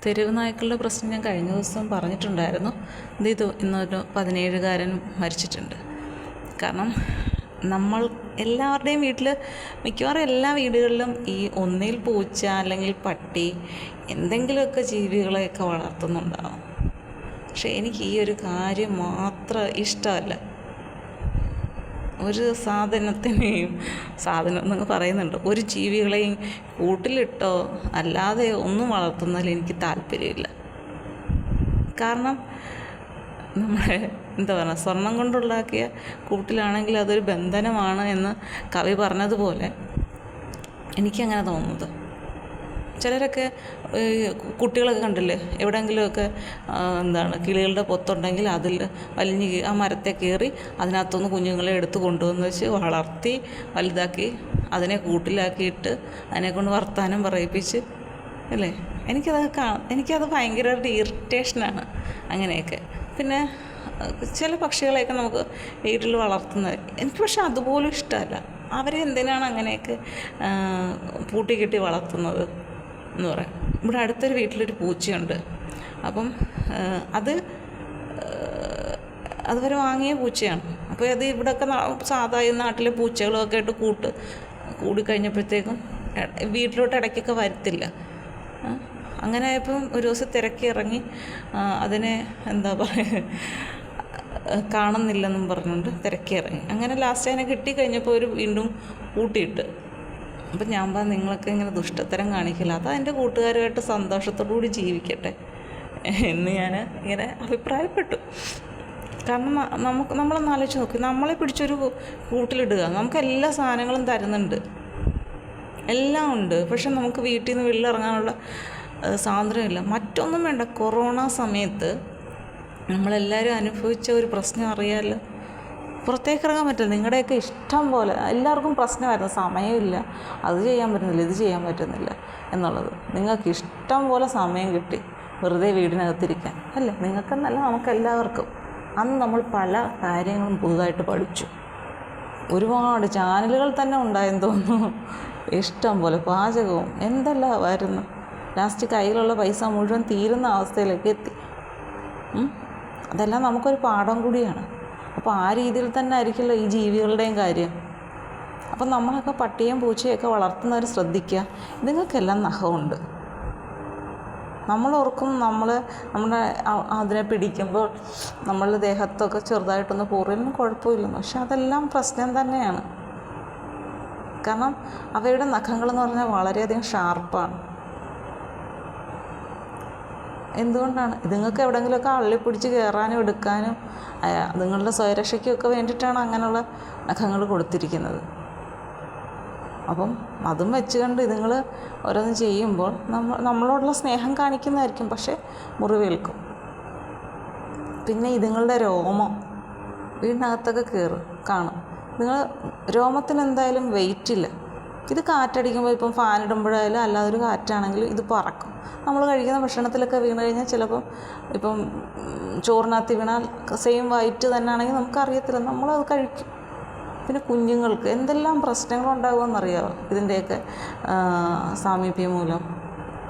തെരുവ് നായ്ക്കളുടെ പ്രശ്നം ഞാൻ കഴിഞ്ഞ ദിവസം പറഞ്ഞിട്ടുണ്ടായിരുന്നു. ഇന്നൊരു 17കാരൻ മരിച്ചിട്ടുണ്ട്. കാരണം നമ്മൾ എല്ലാവരുടെയും വീട്ടിൽ, മിക്കവാറും എല്ലാ വീടുകളിലും ഈ ഒന്നിൽ പൂച്ച അല്ലെങ്കിൽ പട്ടി എന്തെങ്കിലുമൊക്കെ ജീവികളെയൊക്കെ വളർത്തുന്നുണ്ടാവും. പക്ഷേ എനിക്ക് ഈ ഒരു കാര്യം മാത്രം ഇഷ്ടമല്ല. ഒരു സാധനം എന്നൊക്കെ പറയുന്നുണ്ട്, ഒരു ജീവികളെയും കൂട്ടിലിട്ടോ അല്ലാതെ ഒന്നും വളർത്തുന്നതിൽ എനിക്ക് താല്പര്യമില്ല. കാരണം നമ്മളെ സ്വർണം കൊണ്ടുണ്ടാക്കിയ കൂട്ടിലാണെങ്കിൽ അതൊരു ബന്ധനമാണ് എന്ന് കവി പറഞ്ഞതുപോലെ എനിക്കങ്ങനെ തോന്നുന്നത്. ചിലരൊക്കെ കുട്ടികളൊക്കെ കണ്ടില്ലേ, എവിടെയെങ്കിലുമൊക്കെ കിളികളുടെ പൊത്തുണ്ടെങ്കിൽ അതിൽ വലിഞ്ഞ് ആ മരത്തെ കയറി അതിനകത്തുനിന്ന് കുഞ്ഞുങ്ങളെ എടുത്ത് കൊണ്ടുവന്ന് വെച്ച് വളർത്തി വലുതാക്കി അതിനെ കൂട്ടിലാക്കിയിട്ട് അതിനെക്കൊണ്ട് വർത്താനം പറയിപ്പിച്ച് അല്ലേ. എനിക്കത് ഭയങ്കരമായിട്ട് ഇറിറ്റേഷനാണ് അങ്ങനെയൊക്കെ. പിന്നെ ചില പക്ഷികളെയൊക്കെ നമുക്ക് വീട്ടിൽ വളർത്തുന്നത് എനിക്ക് പക്ഷെ അതുപോലും ഇഷ്ടമല്ല. അവരെ എന്തിനാണ് അങ്ങനെയൊക്കെ പൂട്ടിക്കെട്ടി വളർത്തുന്നത് എന്ന് പറയാം. ഇവിടെ അടുത്തൊരു വീട്ടിലൊരു പൂച്ചയുണ്ട്. അപ്പം അതുവരെ വാങ്ങിയ പൂച്ചയാണ്. അപ്പോൾ അത് ഇവിടെയൊക്കെ സാധാരണ നാട്ടിലെ പൂച്ചകളൊക്കെ ആയിട്ട് കൂടിക്കഴിഞ്ഞപ്പോഴത്തേക്കും വീട്ടിലോട്ട് ഇടയ്ക്കൊക്കെ വരത്തില്ല. അങ്ങനെ ആയപ്പം ഒരു ദിവസം തിരക്കി ഇറങ്ങി അതിനെ കാണുന്നില്ലെന്നും പറഞ്ഞുകൊണ്ട് തിരക്കി ഇറങ്ങി. അങ്ങനെ ലാസ്റ്റ് അതിനെ കിട്ടിക്കഴിഞ്ഞപ്പോൾ ഒരു വീണ്ടും കൂട്ടിയിട്ട്. അപ്പം ഞാൻ നിങ്ങളൊക്കെ ഇങ്ങനെ ദുഷ്ടത്തരം കാണിക്കില്ല, അത് എൻ്റെ കൂട്ടുകാരുമായിട്ട് സന്തോഷത്തോടു കൂടി ജീവിക്കട്ടെ എന്ന് ഞാൻ ഇങ്ങനെ അഭിപ്രായപ്പെട്ടു. കാരണം നമ്മളൊന്ന് ആലോചിച്ച് നോക്കി, നമ്മളെ പിടിച്ചൊരു കൂട്ടിലിടുക, നമുക്ക് എല്ലാ സാധനങ്ങളും തരുന്നുണ്ട്, എല്ലാം ഉണ്ട്. പക്ഷെ നമുക്ക് വീട്ടിൽ നിന്ന് വെളിയിലിറങ്ങാനുള്ള സ്വാതന്ത്ര്യമില്ല. മറ്റൊന്നും വേണ്ട, കൊറോണ സമയത്ത് നമ്മളെല്ലാവരും അനുഭവിച്ച ഒരു പ്രശ്നം അറിയാമല്ലോ. പുറത്തേക്ക് ഇറങ്ങാൻ പറ്റില്ല. നിങ്ങളുടെയൊക്കെ ഇഷ്ടം പോലെ എല്ലാവർക്കും പ്രശ്നമായിരുന്നു, സമയമില്ല, അത് ചെയ്യാൻ പറ്റുന്നില്ല, ഇത് ചെയ്യാൻ പറ്റുന്നില്ല എന്നുള്ളത്. നിങ്ങൾക്ക് ഇഷ്ടം പോലെ സമയം കിട്ടി വെറുതെ വീടിനകത്തിരിക്കാൻ അല്ലേ. നിങ്ങൾക്കെന്നല്ല, നമുക്കെല്ലാവർക്കും. അന്ന് നമ്മൾ പല കാര്യങ്ങളും പുതുതായിട്ട് പഠിച്ചു. ഒരുപാട് ചാനലുകൾ തന്നെ ഉണ്ടായെന്ന് തോന്നുന്നു, ഇഷ്ടം പോലെ പാചകവും എന്തെല്ലാമായിരുന്നു. ലാസ്റ്റ് കയ്യിലുള്ള പൈസ മുഴുവൻ തീരുന്ന അവസ്ഥയിലേക്ക് എത്തി. അതെല്ലാം നമുക്കൊരു പാഠം കൂടിയാണ്. അപ്പോൾ ആ രീതിയിൽ തന്നെ ആയിരിക്കില്ല ഈ ജീവികളുടെയും കാര്യം. അപ്പം നമ്മളൊക്കെ പട്ടിയും പൂച്ചയൊക്കെ വളർത്തുന്നവർ ശ്രദ്ധിക്കുക, ഇതുങ്ങൾക്കെല്ലാം നഖമുണ്ട്. നമ്മളോർക്കും നമ്മുടെ അതിനെ പിടിക്കുമ്പോൾ നമ്മളുടെ ദേഹത്തൊക്കെ ചെറുതായിട്ടൊന്ന് പോറിയാലും കുഴപ്പമില്ലെന്ന്. പക്ഷെ അതെല്ലാം പ്രശ്നം തന്നെയാണ്. കാരണം അവയുടെ നഖങ്ങളെന്ന് പറഞ്ഞാൽ വളരെയധികം ഷാർപ്പാണ്. എന്തുകൊണ്ടാണ്? ഇതുങ്ങൾക്ക് എവിടെയെങ്കിലുമൊക്കെ അള്ളിപ്പിടിച്ച് കയറാനും എടുക്കാനും അതുങ്ങളുടെ സ്വയരക്ഷയ്ക്കൊക്കെ വേണ്ടിയിട്ടാണ് അങ്ങനെയുള്ള നഖങ്ങൾ കൊടുത്തിരിക്കുന്നത്. അപ്പം അതും വെച്ച് കണ്ട് ഇതുങ്ങൾ ഓരോന്ന് ചെയ്യുമ്പോൾ നമ്മളോടുള്ള സ്നേഹം കാണിക്കുന്നതായിരിക്കും, പക്ഷേ മുറിവേൽക്കും. പിന്നെ ഇതുങ്ങളുടെ രോമം വീടിനകത്തൊക്കെ കാണും. രോമത്തിന് എന്തായാലും വെയിറ്റില്ല. ഇത് കാറ്റടിക്കുമ്പോൾ ഇപ്പം ഫാനിടുമ്പോഴായാലും അല്ലാതൊരു കാറ്റാണെങ്കിലും ഇത് പറക്കും. നമ്മൾ കഴിക്കുന്ന ഭക്ഷണത്തിലൊക്കെ വീണ് കഴിഞ്ഞാൽ ചിലപ്പം ഇപ്പം ചോറിനകത്ത് വീണാൽ സെയിം വൈറ്റ് തന്നെ ആണെങ്കിൽ നമുക്കറിയത്തില്ല, നമ്മളത് കഴിക്കും. പിന്നെ കുഞ്ഞുങ്ങൾക്ക് എന്തെല്ലാം പ്രശ്നങ്ങളുണ്ടാകുമെന്നറിയാമോ ഇതിൻ്റെയൊക്കെ സാമീപ്യം മൂലം.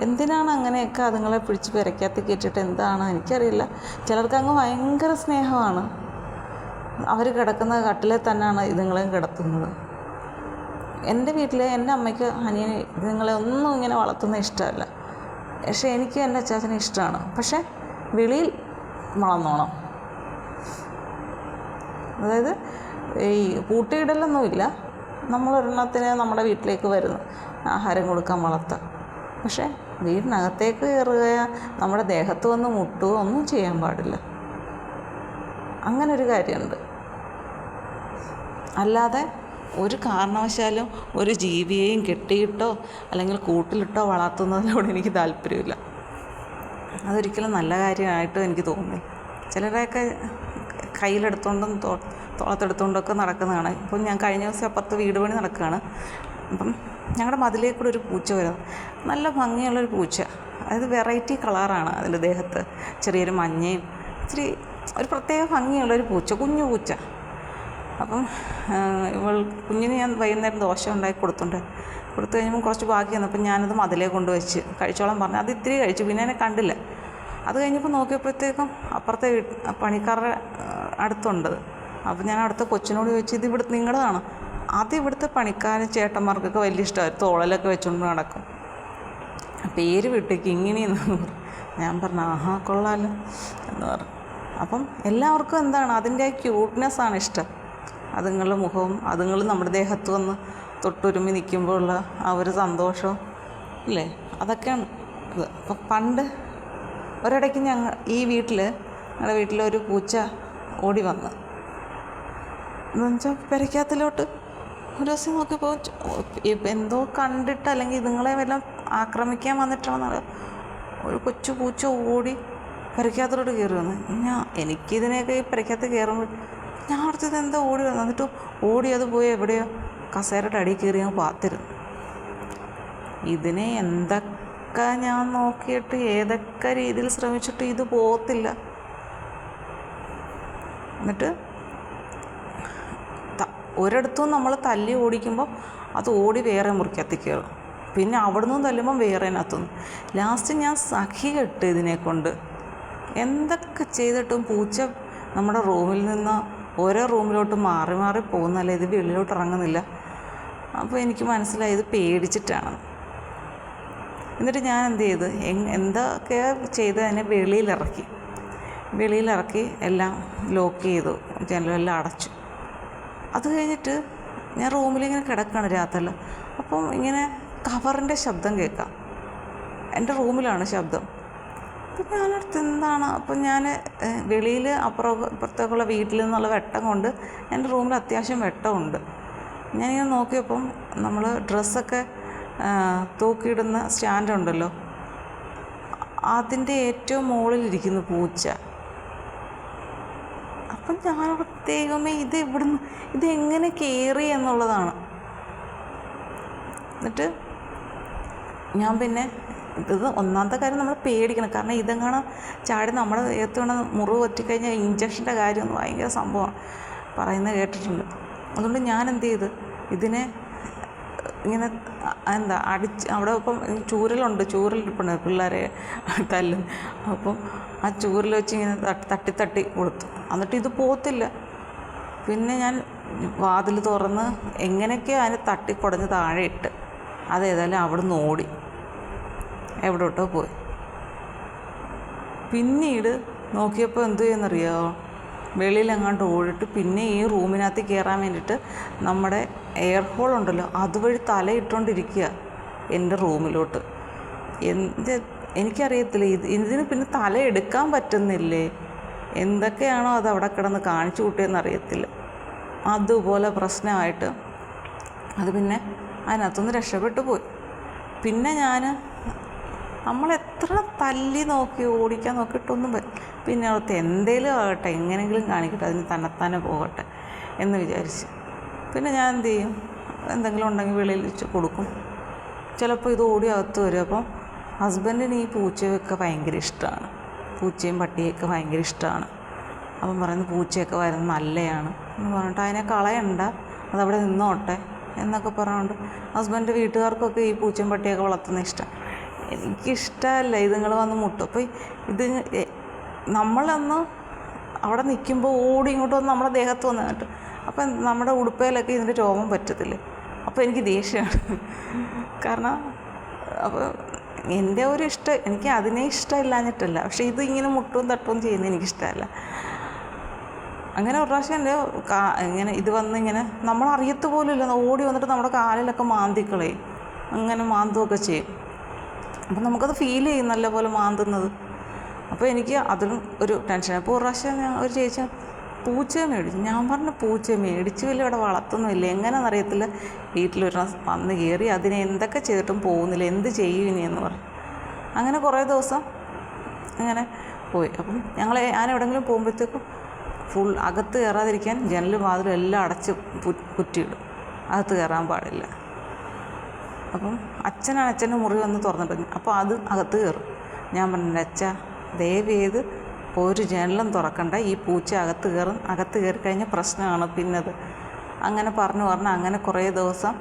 എന്തിനാണ് അങ്ങനെയൊക്കെ അതുങ്ങളെ പിടിച്ച് പെരക്കകത്ത് കയറ്റിയിട്ട് എന്താണ് എനിക്കറിയില്ല. ചിലർക്കങ്ങ് ഭയങ്കര സ്നേഹമാണ്. അവർ കിടക്കുന്ന കട്ടിലെ തന്നെയാണ് ഇതുങ്ങളെയും കിടത്തുന്നത്. എൻ്റെ വീട്ടിൽ എൻ്റെ അമ്മയ്ക്ക് അനിയന് ഇതുങ്ങളെ ഒന്നും ഇങ്ങനെ വളർത്തുന്നത് ഇഷ്ടമല്ല. പക്ഷേ എനിക്ക് എൻ്റെ അച്ചാച്ചനെ ഇഷ്ടമാണ്. പക്ഷേ വെളിയിൽ വളർന്നോണം, അതായത് ഈ പൂട്ടിയിടലൊന്നുമില്ല. നമ്മളൊരെണ്ണത്തിന് നമ്മുടെ വീട്ടിലേക്ക് വരുന്നു, ആഹാരം കൊടുക്കാൻ വളർത്താം. പക്ഷേ വീടിനകത്തേക്ക് കയറുക, നമ്മുടെ ദേഹത്ത് വന്ന് മുട്ടുകയോ ഒന്നും ചെയ്യാൻ പാടില്ല. അങ്ങനൊരു കാര്യമുണ്ട്. അല്ലാതെ ഒരു കാരണവശാലും ഒരു ജീവിയെയും കെട്ടിയിട്ടോ അല്ലെങ്കിൽ കൂട്ടിലിട്ടോ വളർത്തുന്നതിനോട് എനിക്ക് താല്പര്യമില്ല. അതൊരിക്കലും നല്ല കാര്യമായിട്ടും എനിക്ക് തോന്നുന്നില്ല. ചിലരെയൊക്കെ കയ്യിലെടുത്തുകൊണ്ടും തോളത്തെടുത്തുകൊണ്ടൊക്കെ നടക്കുന്നതാണ്. ഇപ്പം ഞാൻ കഴിഞ്ഞ ദിവസം അപ്പുറത്ത് വീട് പണി നടക്കുകയാണ്. അപ്പം ഞങ്ങളുടെ മതിലേക്കൂടെ ഒരു പൂച്ച വരുന്നത്, നല്ല ഭംഗിയുള്ളൊരു പൂച്ച. അതായത് വെറൈറ്റി കളറാണ് അതിൻ്റെ ദേഹത്ത്, ചെറിയൊരു മഞ്ഞയും ഇച്ചിരി ഒരു പ്രത്യേക ഭംഗിയുള്ളൊരു പൂച്ച, കുഞ്ഞു പൂച്ച. അപ്പം കുഞ്ഞിന് ഞാൻ വൈകുന്നേരം ദോശ ഉണ്ടാക്കി കൊടുത്തു കഴിഞ്ഞപ്പോൾ കുറച്ച് ബാക്കി വന്നു. അപ്പം ഞാനത് മതിലേ കൊണ്ടുവച്ച് കഴിച്ചോളം പറഞ്ഞു. അത് ഇത്തിരി കഴിച്ചു, പിന്നെ എന്നെ കണ്ടില്ല. അത് കഴിഞ്ഞപ്പോൾ നോക്കിയപ്പോഴത്തേക്കും അപ്പുറത്തെ പണിക്കാരുടെ അടുത്തുണ്ടത്. അപ്പം ഞാൻ അടുത്ത കൊച്ചിനോട് ചോദിച്ചു, ഇത് ഇവിടെ നിങ്ങളുടെതാണ്? അത് ഇവിടുത്തെ പണിക്കാരൻ ചേട്ടന്മാർക്കൊക്കെ വലിയ ഇഷ്ടമായി, തോളലൊക്കെ വെച്ചുകൊണ്ട് നടക്കും, പേര് വിട്ടേക്ക് ഇങ്ങനെയെന്ന്. ഞാൻ പറഞ്ഞു ആഹാ കൊള്ളാമല്ലോ എന്ന് പറഞ്ഞു. അപ്പം എല്ലാവർക്കും എന്താണ് അതിൻ്റെ ക്യൂട്ട്നെസ്സാണ് ഇഷ്ടം. അതുങ്ങളുടെ മുഖവും അതുങ്ങൾ നമ്മുടെ ദേഹത്ത് വന്ന് തൊട്ടുരുമി നിൽക്കുമ്പോഴുള്ള ആ ഒരു സന്തോഷവും ഇല്ലേ, അതൊക്കെയാണ് ഇത്. അപ്പം പണ്ട് ഒരിടയ്ക്ക് ഞങ്ങളുടെ വീട്ടിലൊരു പൂച്ച ഓടി വന്ന് എന്ന് വെച്ചാൽ പെരയ്ക്കകത്തിലോട്ട് ഒരു ദിവസം നോക്കിയപ്പോൾ എന്തോ കണ്ടിട്ട് അല്ലെങ്കിൽ ഇതുങ്ങളെ വല്ലതും ആക്രമിക്കാൻ വന്നിട്ടാണെന്ന് ഒരു കൊച്ചു പൂച്ച ഓടി പെരയ്ക്കകത്തോട്ട് കയറി വന്നു. എനിക്കിതിനെയൊക്കെ ഈ പെരയ്ക്കകത്ത് കയറുമ്പോൾ ഞാൻ അടുത്തത് എന്താ ഓടി വന്നു. എന്നിട്ട് ഓടി അത് പോയി എവിടെയോ കസേരയുടെ അടിയിൽ കയറി ഞാൻ പാത്തിരുന്നു. ഇതിനെ എന്തൊക്കെ ഞാൻ നോക്കിയിട്ട് ഏതൊക്കെ രീതിയിൽ ശ്രമിച്ചിട്ട് ഇത് പോകത്തില്ല. എന്നിട്ട് ഒരിടത്തും നമ്മൾ തല്ലി ഓടിക്കുമ്പോൾ അത് ഓടി വേറെ മുറിക്കകത്ത് കയറും, പിന്നെ അവിടെ നിന്നും തല്ലുമ്പം വേറെ അതിനകത്തുനിന്ന്. ലാസ്റ്റ് ഞാൻ സഖി കെട്ട് ഇതിനെ കൊണ്ട്. എന്തൊക്കെ ചെയ്തിട്ടും പൂച്ച നമ്മുടെ റൂമിൽ നിന്ന് ഓരോ റൂമിലോട്ട് മാറി മാറി പോകുന്നല്ലേ, ഇത് വെളിയിലോട്ട് ഇറങ്ങുന്നില്ല. അപ്പോൾ എനിക്ക് മനസ്സിലായി ഇത് പേടിച്ചിട്ടാണ്. എന്നിട്ട് ഞാൻ എന്ത് ചെയ്ത് എന്തൊക്കെയോ ചെയ്ത് അതിനെ വെളിയിലിറക്കി എല്ലാം ലോക്ക് ചെയ്തു, ജനലെല്ലാം അടച്ചു. അത് കഴിഞ്ഞിട്ട് ഞാൻ റൂമിലിങ്ങനെ കിടക്കുകയാണ് രാത്രിയിൽ. അപ്പം ഇങ്ങനെ കവറിൻ്റെ ശബ്ദം കേൾക്കാം, എൻ്റെ റൂമിലാണ് ശബ്ദം. അപ്പം ഞാനടുത്ത് എന്താണ്. അപ്പം ഞാൻ വെളിയിൽ ഇപ്പുറത്തേക്കുള്ള വീട്ടിൽ നിന്നുള്ള വെട്ടം കൊണ്ട് എൻ്റെ റൂമിൽ അത്യാവശ്യം വെട്ടമുണ്ട്. ഞാനിങ്ങനെ നോക്കിയപ്പം നമ്മൾ ഡ്രസ്സൊക്കെ തൂക്കിയിടുന്ന സ്റ്റാൻഡുണ്ടല്ലോ, അതിൻ്റെ ഏറ്റവും മുകളിലിരിക്കുന്നു പൂച്ച. അപ്പം ഞാൻ പ്രത്യേകമേ ഇതെങ്ങനെ കയറി എന്നുള്ളതാണ്. എന്നിട്ട് ഞാൻ പിന്നെ ഇത് ഒന്നാമത്തെ കാര്യം നമ്മൾ പേടിക്കണം, കാരണം ഇതെങ്ങനെ ചാടി നമ്മുടെ ദേഹത്ത് വേണം മുറിവ് പറ്റിക്കഴിഞ്ഞാൽ ഇഞ്ചക്ഷൻ്റെ കാര്യമൊന്നും ഭയങ്കര സംഭവമാണ് പറയുന്നത് കേട്ടിട്ടുണ്ട്. അതുകൊണ്ട് ഞാൻ എന്ത് ചെയ്ത് ഇതിനെ ഇങ്ങനെ അടിച്ച് അവിടെ ഇപ്പം ചൂരലിരിപ്പുണ്ട് പിള്ളേരെ തല്ലും. അപ്പം ആ ചൂരൽ വെച്ച് ഇങ്ങനെ തട്ടി കൊടുത്തു. എന്നിട്ട് ഇത് പോകത്തില്ല. പിന്നെ ഞാൻ വാതിൽ തുറന്ന് എങ്ങനെയൊക്കെയോ അതിനെ തട്ടിക്കുടഞ്ഞ് താഴെ ഇട്ട് അതേതായാലും അവിടെ നിന്ന് ഓടി എവിടോട്ടോ പോയി. പിന്നീട് നോക്കിയപ്പോൾ എന്തു ചെയ്യുന്നറിയാമോ, വെളിയിലെങ്ങാണ്ട് ഓടിട്ട് പിന്നെ ഈ റൂമിനകത്ത് കയറാൻ വേണ്ടിയിട്ട് നമ്മുടെ എയർ ഹോൾ ഉണ്ടല്ലോ അതുവഴി തലയിട്ടുകൊണ്ടിരിക്കുക എൻ്റെ റൂമിലോട്ട്. എനിക്കറിയത്തില്ല ഇതിന് പിന്നെ തല എടുക്കാൻ പറ്റുന്നില്ലേ, എന്തൊക്കെയാണോ അത് അവിടെ കിടന്ന് കാണിച്ചു കൂട്ടിയെന്നറിയത്തില്ല. അതുപോലെ പ്രശ്നമായിട്ട് അത് പിന്നെ അതിനകത്തുനിന്ന് രക്ഷപ്പെട്ടു പോയി. പിന്നെ നമ്മളെത്ര തല്ലി നോക്കി ഓടിക്കാൻ നോക്കിയിട്ടൊന്നും പിന്നെ അവിടുത്തെ എന്തേലും ആകട്ടെ എങ്ങനെയെങ്കിലും കാണിക്കട്ടെ, അതിന് തന്നെത്താനെ പോകട്ടെ എന്ന് വിചാരിച്ച് പിന്നെ ഞാൻ എന്ത് ചെയ്യും, എന്തെങ്കിലും ഉണ്ടെങ്കിൽ വെളിയിൽ വെച്ച് കൊടുക്കും. ചിലപ്പോൾ ഇത് ഓടി അകത്ത് വരും. അപ്പം ഹസ്ബൻഡിന് ഈ പൂച്ചയൊക്കെ ഭയങ്കര ഇഷ്ടമാണ്, പൂച്ചയും പട്ടിയൊക്കെ ഭയങ്കര ഇഷ്ടമാണ്. അപ്പം പറയുന്നത് പൂച്ചയൊക്കെ വരുന്നത് നല്ലതാണ് എന്ന് പറഞ്ഞിട്ട് അതിനെ കളയണ്ട, അതവിടെ നിന്നോട്ടെ എന്നൊക്കെ പറഞ്ഞുകൊണ്ട് ഹസ്ബൻഡ് വീട്ടുകാർക്കൊക്കെ ഈ പൂച്ചയും പട്ടിയൊക്കെ വളർത്തുന്ന ഇഷ്ടം. എനിക്കിഷ്ടമല്ല ഇതുങ്ങൾ വന്ന് മുട്ടും. അപ്പോൾ ഇത് നമ്മളൊന്ന് അവിടെ നിൽക്കുമ്പോൾ ഓടി ഇങ്ങോട്ട് വന്ന് നമ്മുടെ ദേഹത്ത് വന്നിട്ട് അപ്പം നമ്മുടെ ഉടുപ്പയിലൊക്കെ ഇതിൻ്റെ രോമം പറ്റത്തില്ലേ. അപ്പോൾ എനിക്ക് ദേഷ്യമാണ്. കാരണം അപ്പോൾ എൻ്റെ ഒരു ഇഷ്ടം, എനിക്ക് അതിനെ ഇഷ്ടമില്ലാഞ്ഞിട്ടല്ല, പക്ഷേ ഇത് ഇങ്ങനെ മുട്ടും തട്ടും ചെയ്യുന്നത് എനിക്കിഷ്ടമല്ല. അങ്ങനെ ഒരു പ്രാവശ്യം എൻ്റെ ഇങ്ങനെ ഇത് വന്നിങ്ങനെ നമ്മളറിയത്ത് പോലും ഇല്ല, ഓടി വന്നിട്ട് നമ്മുടെ കാലിലൊക്കെ മാന്തിക്കളയും, അങ്ങനെ മാന്തുമൊക്കെ ചെയ്യും. അപ്പം നമുക്കത് ഫീൽ ചെയ്യും നല്ല പോലെ മാന്തുന്നത്. അപ്പോൾ എനിക്ക് അതിലും ഒരു ടെൻഷൻ. അപ്പോൾ ഒരു പ്രാവശ്യം ഒരു ചേച്ചി പൂച്ചയെ മേടിച്ചു. ഞാൻ പറഞ്ഞു പൂച്ചയെ മേടിച്ച് വലിയ ഇവിടെ വളർത്തുന്നില്ല, എങ്ങനെയാണെന്നറിയത്തില്ല, വീട്ടിലൊരു വന്ന് കയറി അതിനെ എന്തൊക്കെ ചെയ്തിട്ടും പോകുന്നില്ല, എന്ത് ചെയ്യും ഇനി എന്ന് പറഞ്ഞു. അങ്ങനെ കുറേ ദിവസം അങ്ങനെ പോയി. അപ്പം ഞാൻ എവിടെയെങ്കിലും പോകുമ്പോഴത്തേക്കും അകത്ത് കയറാതിരിക്കാൻ ജനലും വാതിലും എല്ലാം അടച്ച് കുറ്റിയിടും, അകത്ത് കയറാൻ പാടില്ല. അപ്പം അച്ഛൻ്റെ മുറി വന്ന് തുറന്നിട്ട് അപ്പോൾ അത് അകത്ത് കയറും. ഞാൻ പറഞ്ഞു അച്ഛാ ദയവ് ചെയ്ത് ഒരു ജനലും തുറക്കണ്ട, ഈ പൂച്ച അകത്ത് കയറും, അകത്ത് കയറി കഴിഞ്ഞാൽ പ്രശ്നമാണ് പിന്നത്. അങ്ങനെ പറഞ്ഞ് അങ്ങനെ കുറേ ദിവസം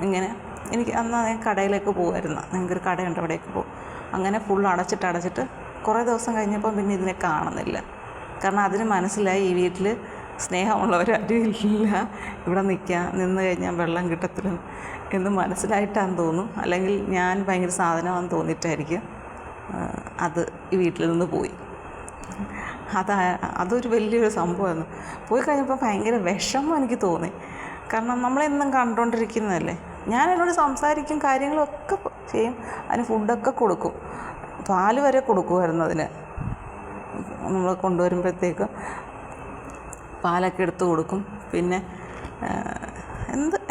ഇങ്ങനെ എനിക്ക് അന്ന് ഞാൻ കടയിലേക്ക് പോകുമായിരുന്നു. ഞങ്ങൾക്കൊരു കടയുണ്ട്, അവിടേക്ക് പോകും. അങ്ങനെ ഫുൾ അടച്ചിട്ട് കുറേ ദിവസം കഴിഞ്ഞപ്പം പിന്നെ ഇതിനെ കാണുന്നില്ല. കാരണം അതിന് മനസ്സിലായി ഈ വീട്ടിൽ സ്നേഹമുള്ളവരാരും ഇല്ല, ഇവിടെ നിന്ന് കഴിഞ്ഞാൽ വെള്ളം കിട്ടത്തില്ല എന്ന് മനസ്സിലായിട്ടാണെന്ന് തോന്നും. അല്ലെങ്കിൽ ഞാൻ ഭയങ്കര സാധനമാണെന്ന് തോന്നിയിട്ടായിരിക്കും അത് ഈ വീട്ടിൽ നിന്ന് പോയി. അതൊരു വലിയൊരു സംഭവമായിരുന്നു. പോയി കഴിഞ്ഞപ്പോൾ ഭയങ്കര വിഷമം എനിക്ക് തോന്നി. കാരണം നമ്മളെന്നും കണ്ടുകൊണ്ടിരിക്കുന്നതല്ലേ. ഞാൻ എന്നോട് സംസാരിക്കും, കാര്യങ്ങളൊക്കെ ചെയ്യും, അതിന് ഫുഡൊക്കെ കൊടുക്കും, പാല് വരെ കൊടുക്കുമായിരുന്നു അതിന്. നമ്മൾ കൊണ്ടുവരുമ്പോഴത്തേക്ക് പാലൊക്കെ എടുത്ത് കൊടുക്കും. പിന്നെ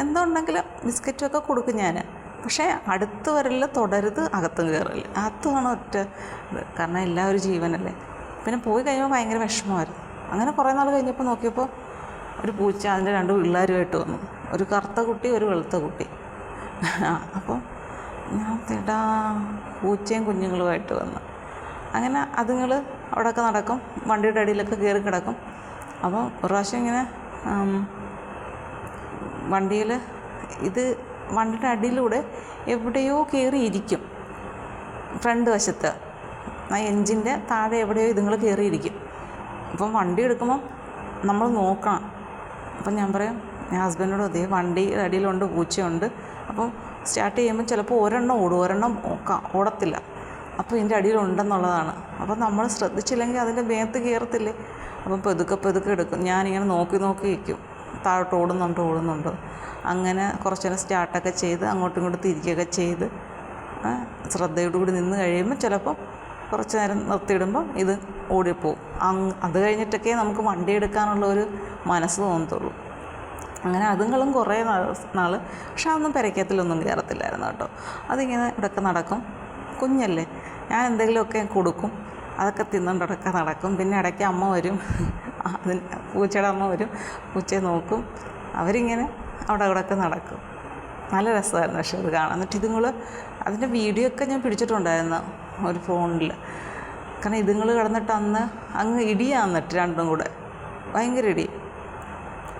എന്തുണ്ടെങ്കിലും ബിസ്ക്കറ്റൊക്കെ കൊടുക്കും ഞാൻ. പക്ഷേ അടുത്ത് വരല്, തുടരുത്, അകത്തും കയറല്, അതുമാണ് ഒറ്റ ഇത്. കാരണം എല്ലാവരും ജീവനല്ലേ. പിന്നെ പോയി കഴിയുമ്പോൾ ഭയങ്കര വിഷമമായിരുന്നു. അങ്ങനെ കുറേ നാൾ കഴിഞ്ഞപ്പോൾ നോക്കിയപ്പോൾ ഒരു പൂച്ച അതിൻ്റെ 2 പിള്ളേരുമായിട്ട് വന്നു. ഒരു കറുത്ത കുട്ടി, ഒരു വെളുത്ത കുട്ടി. അപ്പോൾ ഞാൻ തേടാ, പൂച്ചയും കുഞ്ഞുങ്ങളുമായിട്ട് വന്നു. അങ്ങനെ അതുങ്ങൾ അവിടെയൊക്കെ നടക്കും, വണ്ടിയുടെ അടിയിലൊക്കെ കയറി കിടക്കും. അപ്പോൾ ഒരു പ്രാവശ്യം ഇങ്ങനെ വണ്ടിയിൽ വണ്ടിയുടെ അടിയിലൂടെ എവിടെയോ കയറിയിരിക്കും. ഫ്രണ്ട് വശത്ത് ആ എൻജിൻ്റെ താഴെ എവിടെയോ ഇതുങ്ങൾ കയറിയിരിക്കും. അപ്പം വണ്ടി എടുക്കുമ്പം നമ്മൾ നോക്കണം. അപ്പം ഞാൻ പറയും, ഞാൻ ഹസ്ബൻഡിനോട് അതേ വണ്ടിയുടെ അടിയിലുണ്ട്, പൂച്ചയുണ്ട്. അപ്പം സ്റ്റാർട്ട് ചെയ്യുമ്പോൾ ചിലപ്പോൾ ഒരെണ്ണം ഓടും, ഒരെണ്ണം ഓടത്തില്ല. അപ്പോൾ ഇതിൻ്റെ അടിയിലുണ്ടെന്നുള്ളതാണ്. അപ്പം നമ്മൾ ശ്രദ്ധിച്ചില്ലെങ്കിൽ അതിൻ്റെ മേത്ത് കയറത്തില്ലേ. അപ്പം പെതുക്കെ എടുക്കും. ഞാനിങ്ങനെ നോക്കി വയ്ക്കും, താഴോട്ട് ഓടുന്നുണ്ടോ. അങ്ങനെ കുറച്ച് നേരം സ്റ്റാർട്ടൊക്കെ ചെയ്ത് അങ്ങോട്ടും ഇങ്ങോട്ടും തിരിക്കുകയൊക്കെ ചെയ്ത് ശ്രദ്ധയോടുകൂടി നിന്ന് കഴിയുമ്പോൾ ചിലപ്പം കുറച്ച് നേരം നിർത്തിയിടുമ്പോൾ ഇത് ഓടിപ്പോവും. അത് കഴിഞ്ഞിട്ടൊക്കെ നമുക്ക് വണ്ടി എടുക്കാനുള്ള ഒരു മനസ്സ് തോന്നത്തുള്ളൂ. അങ്ങനെ അതുങ്ങളും കുറേ നാൾ പക്ഷെ അതൊന്നും പെരയ്ക്കത്തിലൊന്നും കയറത്തില്ലായിരുന്നു കേട്ടോ. അതിങ്ങനെ ഇവിടെയൊക്കെ നടക്കും, കുഞ്ഞല്ലേ. ഞാൻ എന്തെങ്കിലുമൊക്കെ കൊടുക്കും, അതൊക്കെ തിന്നുകൊണ്ടൊക്കെ നടക്കും. പിന്നെ ഇടയ്ക്ക് അമ്മ വരും, പൂച്ചയുടെ അമ്മ വരും, പൂച്ചയെ നോക്കും. അവരിങ്ങനെ അവിടെയൊക്കെ നടക്കും. നല്ല രസമായിരുന്നു പക്ഷേ അത് കാണാൻ. എന്നിട്ട് ഇതുങ്ങൾ അതിൻ്റെ വീഡിയോ ഒക്കെ ഞാൻ പിടിച്ചിട്ടുണ്ടായിരുന്നു ഒരു ഫോണിൽ. കാരണം ഇതുങ്ങൾ കിടന്നിട്ട് അങ്ങ് ഇടിയാന്നിട്ട് രണ്ടും കൂടെ ഭയങ്കര ഇടി.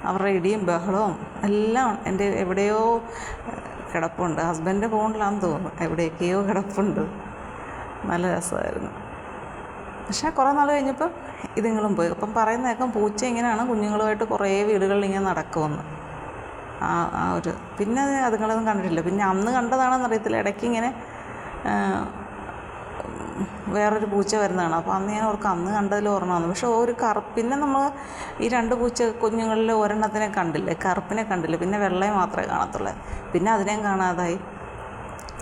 അവരുടെ ഇടിയും ബഹളവും എല്ലാം എൻ്റെ എവിടെയോ കിടപ്പുണ്ട്. ഹസ്ബൻഡിൻ്റെ ഫോണിലാണെന്ന് തോന്നുന്നു, എവിടെയൊക്കെയോ കിടപ്പുണ്ട്. നല്ല രസമായിരുന്നു. പക്ഷേ കുറേ നാൾ കഴിഞ്ഞപ്പോൾ ഇതുങ്ങളും പോയി. അപ്പം പറയുന്നേക്കാം പൂച്ച ഇങ്ങനെയാണ് കുഞ്ഞുങ്ങളുമായിട്ട് കുറേ വീടുകളിൽ ഇങ്ങനെ നടക്കുമെന്ന്. പിന്നെ അതുങ്ങളൊന്നും കണ്ടിട്ടില്ല. പിന്നെ അന്ന് കണ്ടതാണെന്ന് അറിയത്തില്ല. ഇടയ്ക്ക് ഇങ്ങനെ വേറൊരു പൂച്ച വരുന്നതാണ്. അപ്പോൾ അന്ന് ഞാൻ ഓർക്കും അന്ന് കണ്ടതിൽ ഓർമ്മ. പക്ഷേ പിന്നെ നമ്മൾ ഈ 2 പൂച്ച കുഞ്ഞുങ്ങളിൽ ഒരെണ്ണത്തിനെ കണ്ടില്ലേ, കറുപ്പിനെ കണ്ടില്ല. പിന്നെ വെള്ളയെ മാത്രമേ കാണത്തുള്ളൂ. പിന്നെ അതിനെയും കാണാതായി.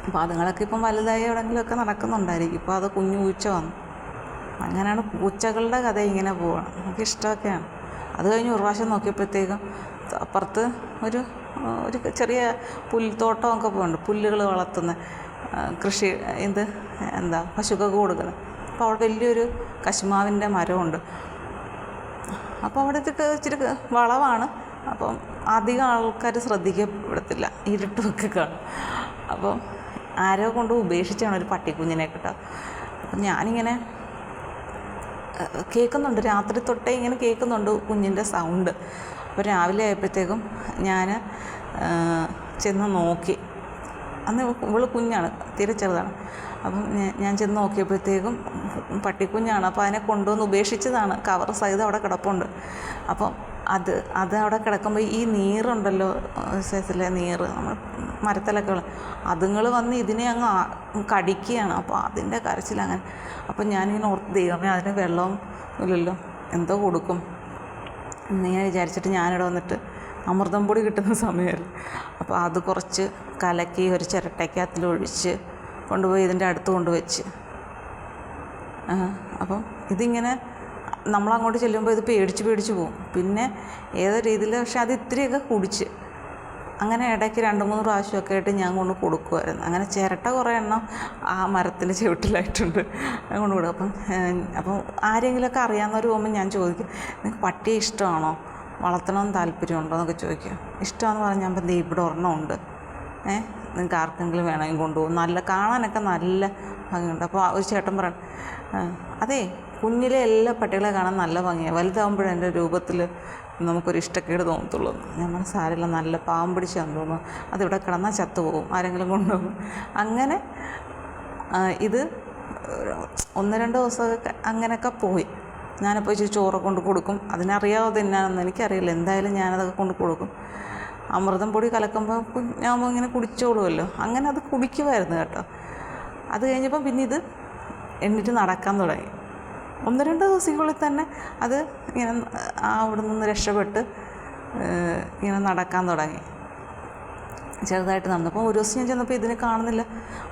അപ്പോൾ അതുങ്ങളൊക്കെ ഇപ്പം വലുതായി എവിടെയെങ്കിലുമൊക്കെ നടക്കുന്നുണ്ടായിരിക്കും. ഇപ്പോൾ അത് കുഞ്ഞു പൂച്ച വന്നു. അങ്ങനെയാണ് പൂച്ചകളുടെ കഥ ഇങ്ങനെ പോവുകയാണ്. നമുക്ക് ഇഷ്ടമൊക്കെയാണ്. അത് കഴിഞ്ഞ് ഒരു പ്രാവശ്യം നോക്കിയപ്പോഴത്തേക്കും അപ്പുറത്ത് ഒരു ചെറിയ പുൽത്തോട്ടമൊക്കെ പോകുന്നുണ്ട്, പുല്ലുകൾ വളർത്തുന്ന കൃഷി പശുക്കൾക്ക് കൊടുക്കുന്നത്. അപ്പോൾ അവിടെ വലിയൊരു കശുമാവിൻ്റെ മരമുണ്ട്. അപ്പോൾ അവിടെ ഇച്ചിരി വളവാണ്. അപ്പം അധികം ആൾക്കാർ ശ്രദ്ധിക്കപ്പെടത്തില്ല, ഇരുട്ടുമൊക്കെ കാണും. അപ്പോൾ ആരോ കൊണ്ട് ഉപേക്ഷിച്ചാണ് ഒരു പട്ടിക്കുഞ്ഞിനെ കിട്ടുക. അപ്പം ഞാനിങ്ങനെ കേൾക്കുന്നുണ്ട്, രാത്രി തൊട്ടേ ഇങ്ങനെ കേൾക്കുന്നുണ്ട് കുഞ്ഞിൻ്റെ സൗണ്ട്. അപ്പോൾ രാവിലെ ആയപ്പോഴത്തേക്കും ഞാൻ ചെന്ന് നോക്കി. അന്ന് ഇവൾ കുഞ്ഞാണ്, തീരെ ചെറുതാണ്. അപ്പം ഞാൻ ചെന്ന് നോക്കിയപ്പോഴത്തേക്കും പട്ടിക്കുഞ്ഞാണ്. അപ്പോൾ അതിനെ കൊണ്ടുവന്ന് ഉപേക്ഷിച്ചതാണ്, കവർ സഹിതം അവിടെ കിടപ്പുണ്ട്. അപ്പം അത് അവിടെ കിടക്കുമ്പോൾ ഈ നീറുണ്ടല്ലോ, സൈസിലെ നീറ് നമ്മൾ മരത്തിലൊക്കെ ഉള്ള അതുങ്ങൾ വന്ന് ഇതിനെ അങ്ങ് കടിക്കുകയാണ്. അപ്പോൾ അതിൻ്റെ കരച്ചിലങ്ങനെ. അപ്പം ഞാനിങ്ങനെ ഓർത്ത് ദൈവമേ അതിന് വെള്ളവും ഇല്ലല്ലോ, എന്തോ കൊടുക്കും എന്നിങ്ങനെ വിചാരിച്ചിട്ട് ഞാനിവിടെ വന്നിട്ട് അമൃതം പൊടി കിട്ടുന്ന സമയമായിരുന്നു. അപ്പോൾ അത് കുറച്ച് കലക്കി ഒരു ചിരട്ടയ്ക്കകത്തിലൊഴിച്ച് കൊണ്ടുപോയി ഇതിൻ്റെ അടുത്ത് കൊണ്ടുവച്ച്. അപ്പം ഇതിങ്ങനെ നമ്മളങ്ങോട്ട് ചെല്ലുമ്പോൾ ഇത് പേടിച്ച് പോകും. പിന്നെ ഏതോ രീതിയിൽ പക്ഷെ അത് ഇത്തിരിയൊക്കെ കുടിച്ച് അങ്ങനെ ഇടയ്ക്ക് 2-3 പ്രാവശ്യമൊക്കെ ആയിട്ട് ഞാൻ കൊണ്ട് കൊടുക്കുമായിരുന്നു. അങ്ങനെ ചിരട്ട കുറേ എണ്ണം ആ മരത്തിൻ്റെ ചുവട്ടിലായിട്ടുണ്ട്, ഞാൻ കൊണ്ട് കൊടുക്കും. അപ്പം ആരെങ്കിലുമൊക്കെ അറിയാവുന്നവർ പോകുമ്പോൾ ഞാൻ ചോദിക്കും, നിങ്ങൾക്ക് പട്ടിയെ ഇഷ്ടമാണോ, വളർത്തണമെന്ന് താല്പര്യമുണ്ടോ എന്നൊക്കെ ചോദിക്കും. ഇഷ്ടമാണെന്ന് പറഞ്ഞാൽ അപ്പം ഇവിടെ ഒരെണ്ണമുണ്ട്, നിങ്ങൾക്ക് ആർക്കെങ്കിലും വേണമെങ്കിൽ കൊണ്ടുപോകും, നല്ല കാണാനൊക്കെ നല്ല ഭംഗിയുണ്ട്. അപ്പോൾ ഒരു ചേട്ടൻ പറയണം, അതേ കുഞ്ഞിലെ എല്ലാ പട്ടികളെ കാണാൻ നല്ല ഭംഗിയാണ്, വലുതാകുമ്പോഴേ എൻ്റെ രൂപത്തിൽ നമുക്കൊരു ഇഷ്ടക്കേട് തോന്നത്തുള്ളൂ. ഞാൻ മനസ്സാരില്ല, നല്ല പാവം പിടിച്ചാന്ന് തോന്നുന്നു, അതിവിടെ കിടന്നാൽ ചത്തുപോകും, ആരെങ്കിലും കൊണ്ടുപോകും. അങ്ങനെ ഇത് 1-2 ദിവസമൊക്കെ അങ്ങനെയൊക്കെ പോയി. ഞാനപ്പോൾ ഇച്ചിരി ചോറൊക്കെ കൊണ്ട് കൊടുക്കും, അതിനറിയാതെ തിന്നാനൊന്നും എനിക്കറിയില്ല, എന്തായാലും ഞാനതൊക്കെ കൊണ്ട് കൊടുക്കും. അമൃതം പൊടി കലക്കുമ്പോൾ കുഞ്ഞാകുമ്പോൾ ഇങ്ങനെ കുടിച്ചോളുമല്ലോ, അങ്ങനെ അത് കുടിക്കുമായിരുന്നു കേട്ടോ. അത് കഴിഞ്ഞപ്പം പിന്നെ ഇത് എണ്ണിട്ട് നടക്കാൻ തുടങ്ങി. 1-2 ദിവസത്തിനുള്ളിൽ തന്നെ അത് ഇങ്ങനെ അവിടെ നിന്ന് രക്ഷപ്പെട്ട് ഇങ്ങനെ നടക്കാൻ തുടങ്ങി. ചെറുതായിട്ട് നടന്നപ്പോൾ ഒരു ദിവസം ഞാൻ ചെന്നപ്പോൾ ഇതിനെ കാണുന്നില്ല.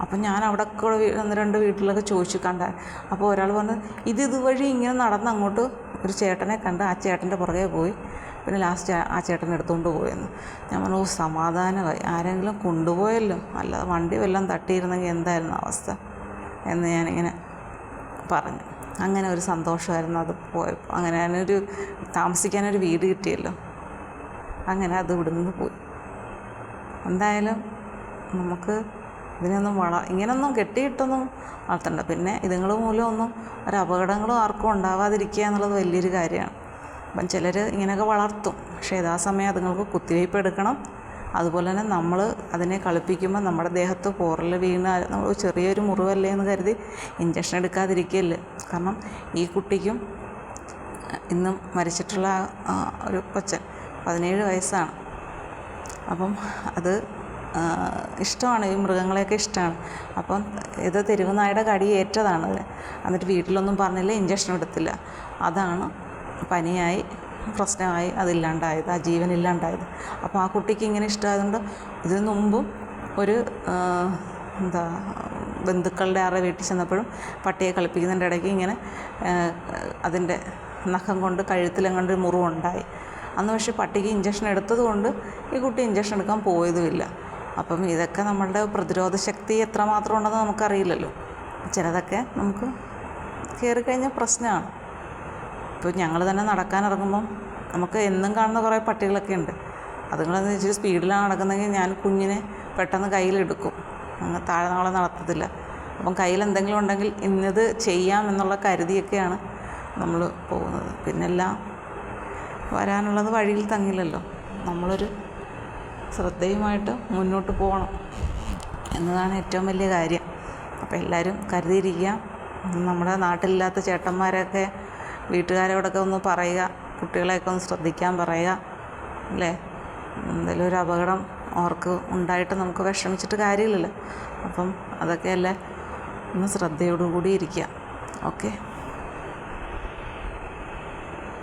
അപ്പം ഞാൻ അവിടെ കൂടെ 1-2 വീട്ടിലൊക്കെ ചോദിച്ചു കണ്ടാൽ. അപ്പോൾ ഒരാൾ പറഞ്ഞു ഇതുവഴി ഇങ്ങനെ നടന്ന് അങ്ങോട്ട് ഒരു ചേട്ടനെ കണ്ട് ആ ചേട്ടൻ്റെ പുറകെ പോയി, പിന്നെ ലാസ്റ്റ് ആ ചേട്ടനെ എടുത്തുകൊണ്ട് പോയെന്ന്. ഞാൻ പറഞ്ഞു സമാധാനമായി, ആരെങ്കിലും കൊണ്ടുപോയല്ലോ, അല്ലാതെ വണ്ടി വല്ലതും തട്ടിയിരുന്നെങ്കിൽ എന്തായിരുന്നു അവസ്ഥ എന്ന് ഞാനിങ്ങനെ പറഞ്ഞു. അങ്ങനെ ഒരു സന്തോഷമായിരുന്നു അത് പോയപ്പോൾ. അങ്ങനെ ഞാനൊരു താമസിക്കാനൊരു വീട് കിട്ടിയല്ലോ, അങ്ങനെ അത് ഇവിടുന്ന് പോയി. എന്തായാലും നമുക്ക് ഇതിനൊന്നും ഇങ്ങനൊന്നും കെട്ടിയിട്ടൊന്നും വളർത്തണ്ട. പിന്നെ ഇതുങ്ങൾ മൂലമൊന്നും ഒരു അപകടങ്ങളും ആർക്കും ഉണ്ടാവാതിരിക്കുക എന്നുള്ളത് വലിയൊരു കാര്യമാണ്. അപ്പം ചിലർ ഇങ്ങനെയൊക്കെ വളർത്തും, പക്ഷേ യഥാസമയം അതുങ്ങൾക്ക് കുത്തിവയ്പ്പ് എടുക്കണം. അതുപോലെ തന്നെ നമ്മൾ അതിനെ കളിപ്പിക്കുമ്പോൾ നമ്മുടെ ദേഹത്ത് പോറൽ വീണ് നമ്മൾ ചെറിയൊരു മുറിവല്ലേ എന്ന് കരുതി ഇഞ്ചക്ഷൻ എടുക്കാതിരിക്കുകയല്ല. കാരണം ഈ കുട്ടിക്കും ഇന്നും മരിച്ചിട്ടുള്ള ഒരു കൊച്ചൻ 17 വയസ്സാണ്. അപ്പം അത് ഇഷ്ടമാണ്, ഈ മൃഗങ്ങളെയൊക്കെ ഇഷ്ടമാണ്. അപ്പം ഇത് തെരുവ് നായുടെ കടി ഏറ്റതാണ്. എന്നിട്ട് വീട്ടിലൊന്നും പറഞ്ഞില്ല, ഇഞ്ചക്ഷൻ എടുത്തില്ല. അതാണ് പനിയായി പ്രശ്നമായി അതില്ലാണ്ടായത്, ആ ജീവനില്ലാണ്ടായത്. അപ്പോൾ ആ കുട്ടിക്ക് ഇങ്ങനെ ഇഷ്ടമായതുകൊണ്ട് ഇതിനു മുമ്പും ഒരു ബന്ധുക്കളുടെ ആരുടെ വീട്ടിൽ ചെന്നപ്പോഴും പട്ടിയെ കളിപ്പിക്കുന്നതിൻ്റെ ഇടയ്ക്ക് ഇങ്ങനെ അതിൻ്റെ നഖം കൊണ്ട് കഴുത്തിലെങ്ങാണ്ട് ഒരു മുറിവുണ്ടായി. അന്ന് പക്ഷേ പട്ടിക്ക് ഇഞ്ചക്ഷൻ എടുത്തത് കൊണ്ട് ഈ കുട്ടി ഇഞ്ചക്ഷൻ എടുക്കാൻ പോയതുമില്ല. അപ്പം ഇതൊക്കെ നമ്മളുടെ പ്രതിരോധ ശക്തി എത്രമാത്രം ഉണ്ടെന്ന് നമുക്കറിയില്ലല്ലോ. ചിലതൊക്കെ നമുക്ക് കയറിക്കഴിഞ്ഞാൽ പ്രശ്നമാണ്. ഇപ്പോൾ ഞങ്ങൾ തന്നെ നടക്കാനിറങ്ങുമ്പം നമുക്ക് എന്നും കാണുന്ന കുറേ പട്ടികളൊക്കെ ഉണ്ട്. അതുങ്ങളെന്ന് വെച്ചാൽ സ്പീഡിലാണ് നടക്കുന്നതെങ്കിൽ ഞാൻ കുഞ്ഞിനെ പെട്ടെന്ന് കയ്യിലെടുക്കും, അങ്ങ് താഴെ നാളെ നടത്തത്തില്ല. അപ്പം കയ്യിൽ എന്തെങ്കിലും ഉണ്ടെങ്കിൽ ഇന്നത് ചെയ്യാം എന്നുള്ള കരുതിയൊക്കെയാണ് നമ്മൾ പോകുന്നത്. പിന്നെല്ലാം വരാനുള്ളത് വഴിയിൽ തങ്ങില്ലല്ലോ. നമ്മളൊരു ശ്രദ്ധയുമായിട്ട് മുന്നോട്ട് പോകണം എന്നതാണ് ഏറ്റവും വലിയ കാര്യം. അപ്പോൾ എല്ലാവരും കരുതിയിരിക്കുക. നമ്മുടെ നാട്ടിലില്ലാത്ത ചേട്ടന്മാരൊക്കെ വീട്ടുകാരോടൊക്കെ ഒന്ന് പറയുക, കുട്ടികളെയൊക്കെ ഒന്ന് ശ്രദ്ധിക്കാൻ പറയുക, അല്ലേ? എന്തെങ്കിലും ഒരു അപകടം അവർക്ക് ഉണ്ടായിട്ട് നമുക്ക് വിഷമിച്ചിട്ട് കാര്യമില്ലല്ലോ. അപ്പം അതൊക്കെയല്ലേ, ഒന്ന് ശ്രദ്ധയോടുകൂടി ഇരിക്കുക. ഓക്കെ.